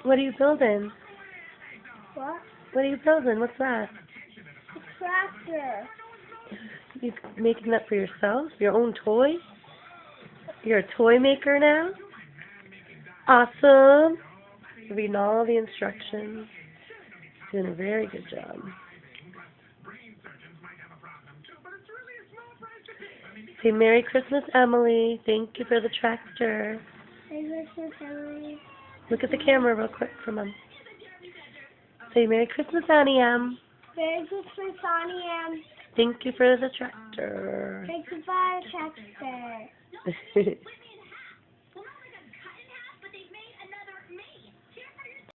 What are you building? What? What are you building? What's that? A tractor. You making that for yourself? Your own toy? You're a toy maker now? Awesome. Reading all the instructions. Doing a very good job. Say Merry Christmas, Emily. Thank you for the tractor. Merry Christmas, Emily. Look at the camera real quick for Mom. Say Merry Christmas, Annie M. Merry Christmas, Annie M. Thank you for the tractor. Thank you for the tractor.